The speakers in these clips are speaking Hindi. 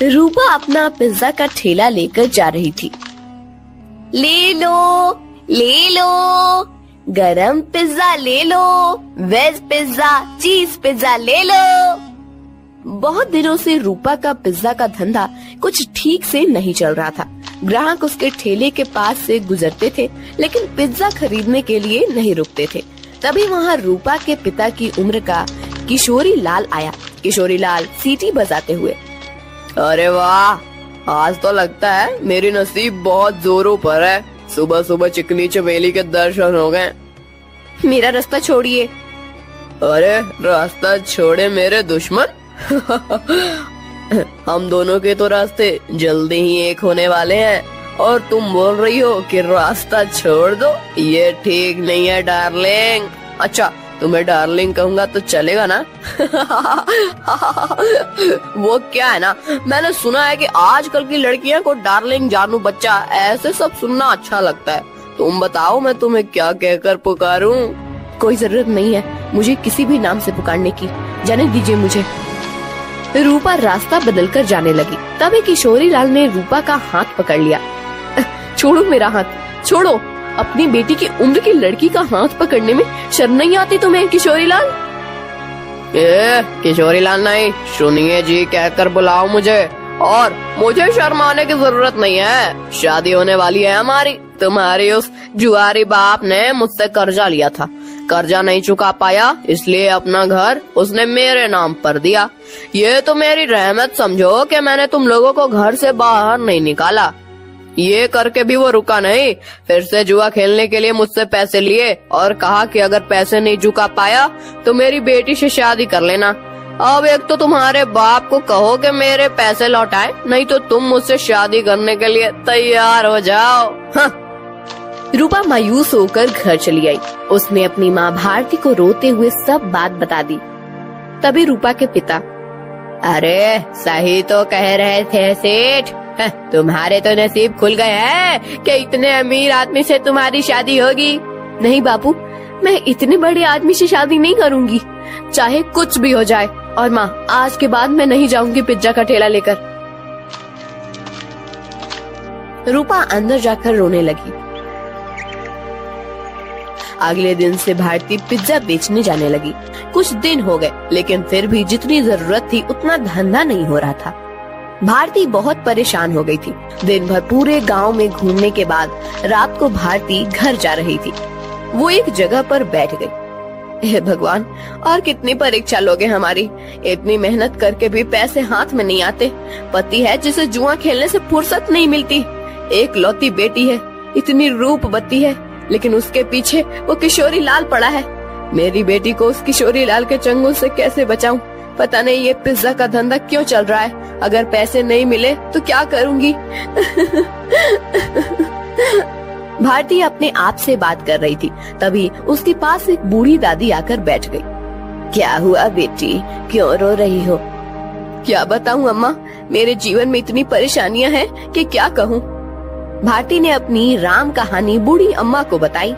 रूपा अपना पिज्जा का ठेला लेकर जा रही थी। ले लो, गरम पिज्जा ले लो, वेज पिज्जा, चीज पिज्जा ले लो। बहुत दिनों से रूपा का पिज्जा का धंधा कुछ ठीक से नहीं चल रहा था। ग्राहक उसके ठेले के पास से गुजरते थे, लेकिन पिज्जा खरीदने के लिए नहीं रुकते थे। तभी वहाँ रूपा के पिता की उम्र का किशोरी लाल आया। किशोरी लाल सीटी बजाते हुए, अरे वाह, आज तो लगता है मेरी नसीब बहुत जोरों पर है। सुबह सुबह चिकनी चमेली के दर्शन हो गए। मेरा रास्ता छोड़िए। अरे रास्ता छोड़े मेरे दुश्मन। हम दोनों के तो रास्ते जल्दी ही एक होने वाले हैं और तुम बोल रही हो कि रास्ता छोड़ दो। ये ठीक नहीं है डार्लिंग। अच्छा, तुम्हें डार्लिंग कहूँगा तो चलेगा ना? वो क्या है ना, मैंने सुना है कि आजकल की लड़कियां को डार्लिंग, जानू, बच्चा ऐसे सब सुनना अच्छा लगता है। तुम बताओ मैं तुम्हें क्या कहकर पुकारूं? कोई जरूरत नहीं है मुझे किसी भी नाम से पुकारने की, जाने दीजिए मुझे। रूपा रास्ता बदलकर जाने लगी। तभी किशोरी लाल ने रूपा का हाथ पकड़ लिया। छोड़ो मेरा हाथ, छोड़ो। अपनी बेटी की उम्र की लड़की का हाथ पकड़ने में शर्म नहीं आती तुम्हें किशोरी लाल? किशोरी लाल नहीं, सुनिए जी कहकर बुलाओ मुझे। और मुझे शर्माने की जरूरत नहीं है। शादी होने वाली है हमारी। तुम्हारी उस जुआरी बाप ने मुझसे कर्जा लिया था। कर्जा नहीं चुका पाया, इसलिए अपना घर उसने मेरे नाम पर दिया। ये तो मेरी रहमत समझो कि मैंने तुम लोगों को घर से बाहर नहीं निकाला। ये करके भी वो रुका नहीं, फिर से जुआ खेलने के लिए मुझसे पैसे लिए और कहा कि अगर पैसे नहीं चुका पाया तो मेरी बेटी से शादी कर लेना। अब एक तो तुम्हारे बाप को कहो कि मेरे पैसे लौटाए, नहीं तो तुम मुझसे शादी करने के लिए तैयार हो जाओ। हाँ। रूपा मायूस होकर घर चली आई। उसने अपनी माँ भारती को रोते हुए सब बात बता दी। तभी रूपा के पिता, अरे सही तो कह रहे थे सेठ, तुम्हारे तो नसीब खुल गए हैं कि इतने अमीर आदमी से तुम्हारी शादी होगी। नहीं बापू, मैं इतने बड़े आदमी से शादी नहीं करूंगी, चाहे कुछ भी हो जाए। और माँ, आज के बाद मैं नहीं जाऊंगी पिज्जा का ठेला लेकर। रूपा अंदर जाकर रोने लगी। अगले दिन से भारती पिज्जा बेचने जाने लगी। कुछ दिन हो गए, लेकिन फिर भी जितनी जरूरत थी उतना धंधा नहीं हो रहा था। भारती बहुत परेशान हो गई थी। दिन भर पूरे गांव में घूमने के बाद रात को भारती घर जा रही थी। वो एक जगह पर बैठ गई। हे भगवान, और कितनी परीक्षा लोगे हमारी। इतनी मेहनत करके भी पैसे हाथ में नहीं आते। पति है जिसे जुआ खेलने से फुर्सत नहीं मिलती। एक लौती बेटी है, इतनी रूपवती है, लेकिन उसके पीछे वो किशोरी लाल पड़ा है। मेरी बेटी को उस किशोरी लाल के चंगुल से कैसे बचाऊं? पता नहीं ये पिज्जा का धंधा क्यों चल रहा है। अगर पैसे नहीं मिले तो क्या करूंगी? भारती अपने आप से बात कर रही थी। तभी उसके पास एक बूढ़ी दादी आकर बैठ गई। क्या हुआ बेटी, क्यों रो रही हो? क्या बताऊं अम्मा, मेरे जीवन में इतनी परेशानियां हैं कि क्या कहूं। भारती ने अपनी राम कहानी बूढ़ी अम्मा को बताई।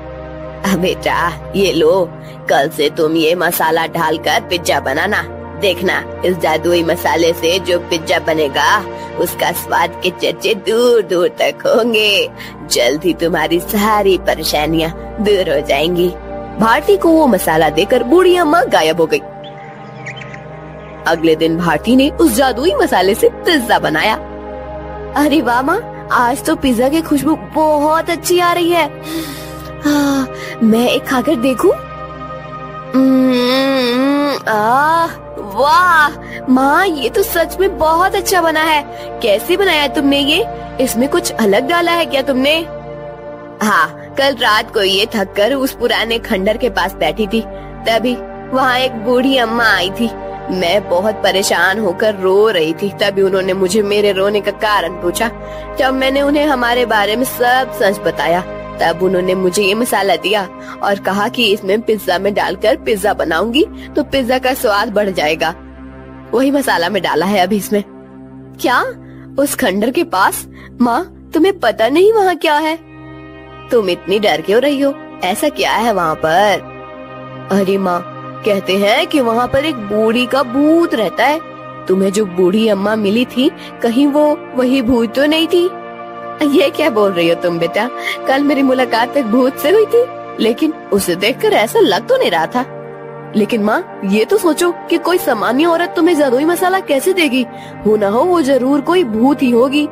बेटा ये लो, कल से तुम ये मसाला डालकर पिज्जा बनाना। देखना, इस जादुई मसाले से जो पिज्जा बनेगा उसका स्वाद के चर्चे दूर दूर तक होंगे। जल्द ही तुम्हारी सारी परेशानियां दूर हो जाएंगी। भारती को वो मसाला देकर बूढ़ी अम्मा गायब हो गई। अगले दिन भारती ने उस जादुई मसाले से पिज्जा बनाया। अरे वाह माँ, आज तो पिज्जा की खुशबू बहुत अच्छी आ रही है। मैं एक खाकर देखूं? वाह माँ, ये तो सच में बहुत अच्छा बना है। कैसे बनाया तुमने ये? इसमें कुछ अलग डाला है क्या तुमने? हाँ, कल रात को ये थक कर उस पुराने खंडर के पास बैठी थी, तभी वहाँ एक बूढ़ी अम्मा आई थी। मैं बहुत परेशान होकर रो रही थी। तभी उन्होंने मुझे मेरे रोने का कारण पूछा। जब मैंने उन्हें हमारे बारे में सब सच बताया, तब उन्होंने मुझे ये मसाला दिया और कहा कि इसमें पिज्जा में डालकर पिज्जा बनाऊंगी तो पिज्जा का स्वाद बढ़ जाएगा। वही मसाला में डाला है अभी इसमें। क्या? उस खंडर के पास? माँ, तुम्हें पता नहीं वहाँ क्या है? तुम इतनी डर क्यों रही हो? ऐसा क्या है वहाँ पर? अरे माँ, कहते हैं कि वहाँ पर एक बूढ़ी का भूत रहता है। तुम्हें जो बूढ़ी अम्मा मिली थी, कहीं वो वही भूत तो नहीं थी? ये क्या बोल रही हो तुम बेटा? कल मेरी मुलाकात एक भूत से हुई थी, लेकिन उसे देखकर ऐसा लग तो नहीं रहा था। लेकिन माँ, ये तो सोचो कि कोई सामान्य औरत तुम्हें जादुई मसाला कैसे देगी? हो ना हो वो जरूर कोई भूत ही होगी।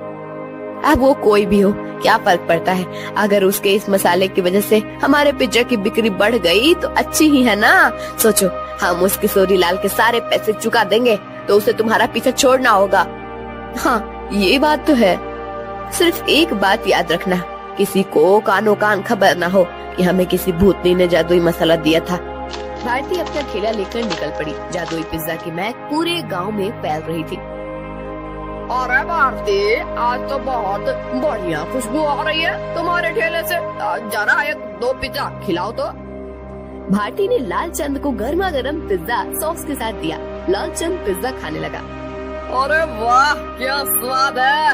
अब वो कोई भी हो, क्या फर्क पड़ता है? अगर उसके इस मसाले की वजह से हमारे पिज्जा की बिक्री बढ़ गई तो अच्छी ही है ना। सोचो, हम उस किशोरी लाल के सारे पैसे चुका देंगे तो उसे तुम्हारा पीछा छोड़ना होगा। हाँ, ये बात तो है। सिर्फ एक बात याद रखना, किसी को कानो कान खबर ना हो कि हमें किसी भूतनी ने जादुई मसाला दिया था। भारती अपना ठेला लेकर निकल पड़ी। जादुई पिज्जा की महक पूरे गांव में फैल रही थी। अरे भारती, आज तो बहुत बढ़िया खुशबू आ रही है तुम्हारे ठेले से। जरा एक दो पिज्जा खिलाओ तो। भारती ने लालचंद को गर्मा गर्म पिज्जा सॉस के साथ दिया। लालचंद पिज्जा खाने लगा। अरे वाह, क्या स्वाद है!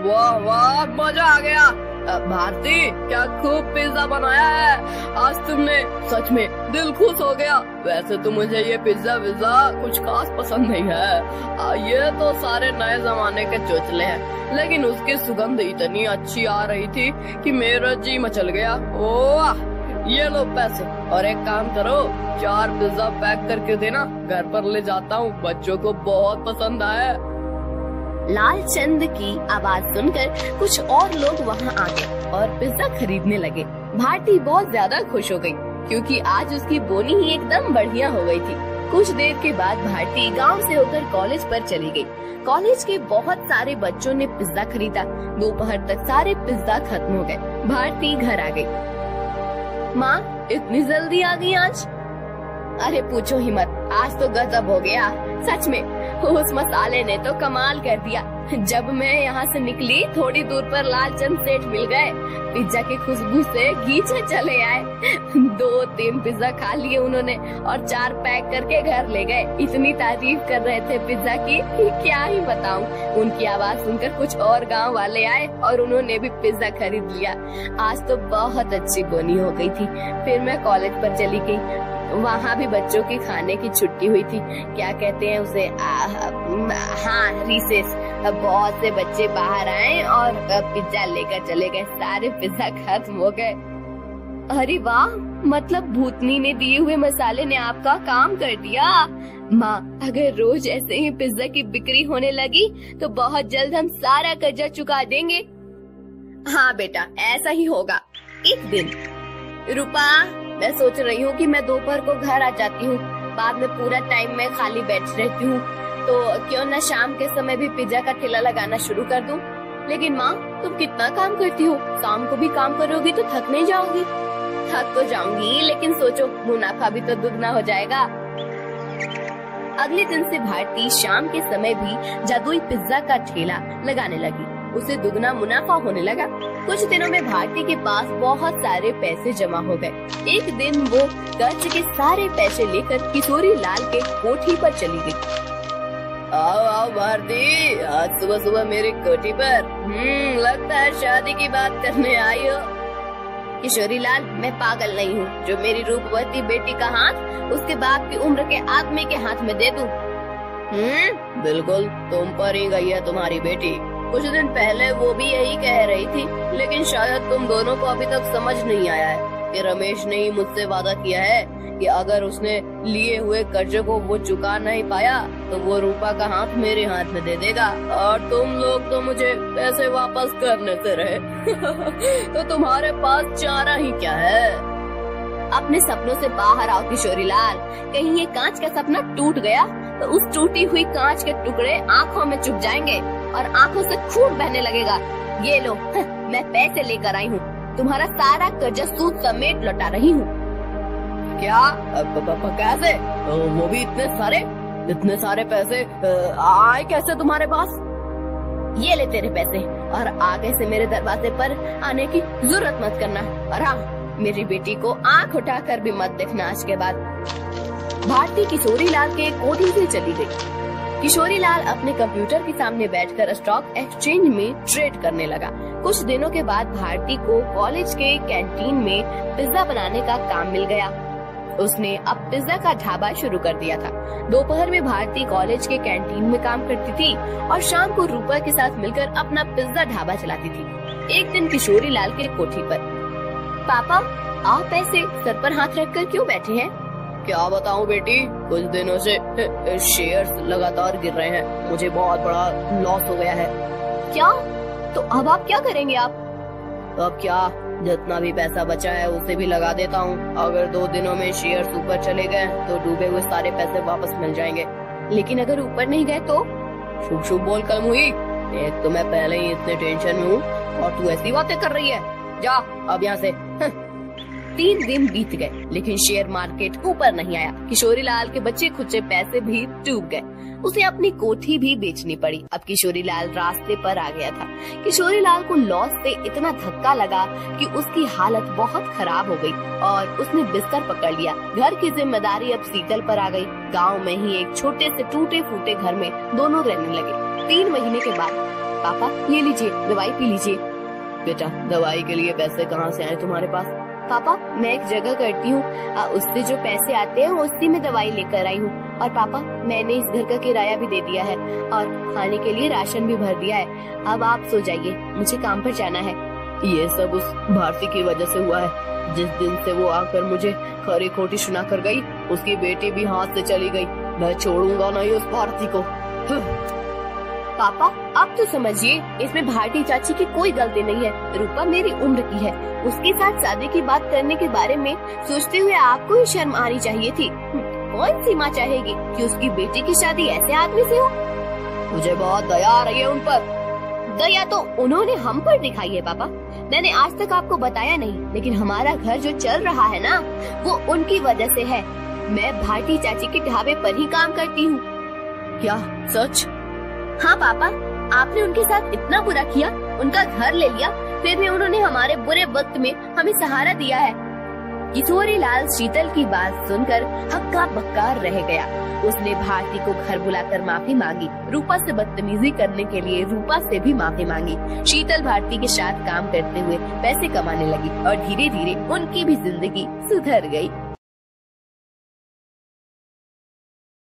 वाह वाह, मजा आ गया। भारती, क्या खूब पिज्जा बनाया है। आज तुमने सच में दिल खुश हो गया। वैसे तो मुझे ये पिज्जा विज्जा कुछ खास पसंद नहीं है। ये तो सारे नए जमाने के चोचले हैं, लेकिन उसकी सुगंध इतनी अच्छी आ रही थी कि मेरा जी मचल गया। ओह, ये लो पैसे, और एक काम करो, 4 पिज्जा पैक करके देना, घर पर ले जाता हूँ, बच्चों को बहुत पसंद आया। लालचंद की आवाज सुनकर कुछ और लोग वहाँ आ गए और पिज्जा खरीदने लगे। भारती बहुत ज्यादा खुश हो गई, क्योंकि आज उसकी बोनी ही एकदम बढ़िया हो गई थी। कुछ देर के बाद भारती गांव से होकर कॉलेज पर चली गई। कॉलेज के बहुत सारे बच्चों ने पिज्जा खरीदा। दोपहर तक सारे पिज्जा खत्म हो गए। भारती घर आ गई। माँ, इतनी जल्दी आ गई आज? अरे पूछो ही मत, आज तो गजब हो गया। सच में उस मसाले ने तो कमाल कर दिया। जब मैं यहाँ से निकली, थोड़ी दूर पर लालचंद सेठ मिल गए। पिज्जा की खुशबू से घींचे चले आए। 2-3 पिज्जा खा लिए उन्होंने और 4 पैक करके घर ले गए। इतनी तारीफ कर रहे थे पिज्जा की कि क्या ही बताऊं। उनकी आवाज सुनकर कुछ और गांव वाले आए और उन्होंने भी पिज्जा खरीद लिया। आज तो बहुत अच्छी बोनी हो गई थी। फिर मैं कॉलेज पर चली गई। वहाँ भी बच्चों की खाने की छुट्टी हुई थी। क्या कहते हैं उसे? हाँ, रिसेस। बहुत से बच्चे बाहर आए और पिज्जा लेकर चले गए। सारे पिज्जा खत्म हो गए। अरे वाह, मतलब भूतनी ने दिए हुए मसाले ने आपका काम कर दिया। माँ, अगर रोज ऐसे ही पिज्जा की बिक्री होने लगी तो बहुत जल्द हम सारा कर्जा चुका देंगे। हाँ बेटा, ऐसा ही होगा। एक दिन, रूपा, मैं सोच रही हूँ कि मैं दोपहर को घर आ जाती हूँ। बाद में पूरा टाइम मैं खाली बैठ रहती हूँ, तो क्यों न शाम के समय भी पिज्जा का ठेला लगाना शुरू कर दूँ। लेकिन माँ, तुम कितना काम करती हो? शाम को भी काम करोगी तो थक नहीं जाओगी? थक तो जाऊंगी, लेकिन सोचो, मुनाफा भी तो दुगना हो जाएगा। अगले दिन से भारती शाम के समय भी जादुई पिज्जा का ठेला लगाने लगी। उसे दुगना मुनाफा होने लगा। कुछ दिनों में भारती के पास बहुत सारे पैसे जमा हो गए। एक दिन वो कर्ज के सारे पैसे लेकर किशोरी लाल के कोठी पर चली गई। आओ आओ भारती, आज सुबह सुबह मेरी कोठी पर। लगता है शादी की बात करने आई हो। किशोरी लाल, मैं पागल नहीं हूँ जो मेरी रूपवती बेटी का हाथ उसके बाप की उम्र के आदमी के हाथ में दे दूँ। बिल्कुल, तुम पर ही गई है तुम्हारी बेटी। कुछ दिन पहले वो भी यही कह रही थी, लेकिन शायद तुम दोनों को अभी तक समझ नहीं आया है कि रमेश ने ही मुझसे वादा किया है कि अगर उसने लिए हुए कर्जे को वो चुका नहीं पाया तो वो रूपा का हाथ मेरे हाथ में दे देगा, और तुम लोग तो मुझे पैसे वापस करने से रहे। तो तुम्हारे पास चारा ही क्या है? अपने सपनों से बाहर आओ किशोरी लाल। कहीं ये कांच का सपना टूट गया तो उस टूटी हुई कांच के टुकड़े आँखों में चुभ जाएंगे और आँखों से खून बहने लगेगा। ये लो, मैं पैसे लेकर आई हूँ। तुम्हारा सारा कर्जा सूद समेत लौटा रही हूँ। क्या? कैसे? वो भी इतने सारे पैसे आए कैसे तुम्हारे पास? ये ले तेरे पैसे, और आगे से मेरे दरवाजे पर आने की जरूरत मत करना। और हाँ, मेरी बेटी को आँख उठाकर भी मत देखना आज के बाद। भारती किशोरी लाल के कोठी से चली गई। किशोरी लाल अपने कंप्यूटर के सामने बैठकर स्टॉक एक्सचेंज में ट्रेड करने लगा। कुछ दिनों के बाद भारती को कॉलेज के कैंटीन में पिज्जा बनाने का काम मिल गया। उसने अब पिज्जा का ढाबा शुरू कर दिया था। दोपहर में भारती कॉलेज के कैंटीन में काम करती थी और शाम को रूपा के साथ मिलकर अपना पिज्जा ढाबा चलाती थी। एक दिन किशोरी लाल के कोठी पर, पापा आप ऐसे सर पर हाथ रखकर क्यों बैठे हैं? क्या बताऊं बेटी, कुछ दिनों से शेयर्स लगातार गिर रहे हैं, मुझे बहुत बड़ा लॉस हो गया है। क्या? तो अब आप क्या करेंगे? आप अब क्या, जितना भी पैसा बचा है उसे भी लगा देता हूँ। अगर 2 दिनों में शेयर्स ऊपर चले गए तो डूबे हुए सारे पैसे वापस मिल जाएंगे। लेकिन अगर ऊपर नहीं गए तो? शुभ शुभ बोल कल हुई, एक तो मैं पहले ही इतने टेंशन में हूँ और तू ऐसी बातें कर रही है। जा अब यहाँ से। 3 दिन बीत गए लेकिन शेयर मार्केट ऊपर नहीं आया। किशोरी लाल के बच्चे खुचे पैसे भी डूब गए। उसे अपनी कोठी भी बेचनी पड़ी। अब किशोरी लाल रास्ते पर आ गया था। किशोरी लाल को लॉस से इतना धक्का लगा कि उसकी हालत बहुत खराब हो गई और उसने बिस्तर पकड़ लिया। घर की जिम्मेदारी अब शीतल पर आ गई। गांव में ही एक छोटे से टूटे फूटे घर में दोनों रहने लगे। 3 महीने के बाद, पापा ये लीजिए दवाई पी लीजिए। बेटा दवाई के लिए पैसे कहाँ से आए तुम्हारे पास? पापा मैं एक जगह करती हूँ, उससे जो पैसे आते हैं उसी में दवाई लेकर आई हूँ। और पापा मैंने इस घर का किराया भी दे दिया है और खाने के लिए राशन भी भर दिया है। अब आप सो जाइए, मुझे काम पर जाना है। ये सब उस भारती की वजह से हुआ है। जिस दिन से वो आकर मुझे खरी खोटी सुना कर गई, उसकी बेटी भी हाथ से चली गई। मैं छोड़ूंगा नहीं उस भारती को। पापा अब तो समझिए, इसमें भारती चाची की कोई गलती नहीं है। रूपा मेरी उम्र की है, उसके साथ शादी की बात करने के बारे में सोचते हुए आपको ही शर्म आनी चाहिए थी। कौन सी माँ चाहेगी कि उसकी बेटी की शादी ऐसे आदमी से हो? मुझे बहुत दया आ रही है उन पर। दया तो उन्होंने हम पर दिखाई है पापा। मैंने आज तक आपको बताया नहीं, लेकिन हमारा घर जो चल रहा है ना, वो उनकी वजह से है। मैं भारती चाची के ढाबे पर ही काम करती हूँ। क्या सच? हाँ पापा, आपने उनके साथ इतना बुरा किया, उनका घर ले लिया, फिर भी उन्होंने हमारे बुरे वक्त में हमें सहारा दिया है। किशोरी लाल शीतल की बात सुनकर हक्का बक्का रह गया। उसने भारती को घर बुलाकर माफी मांगी। रूपा से बदतमीजी करने के लिए रूपा से भी माफी मांगी। शीतल भारती के साथ काम करते हुए पैसे कमाने लगी और धीरे धीरे उनकी भी जिंदगी सुधर गई।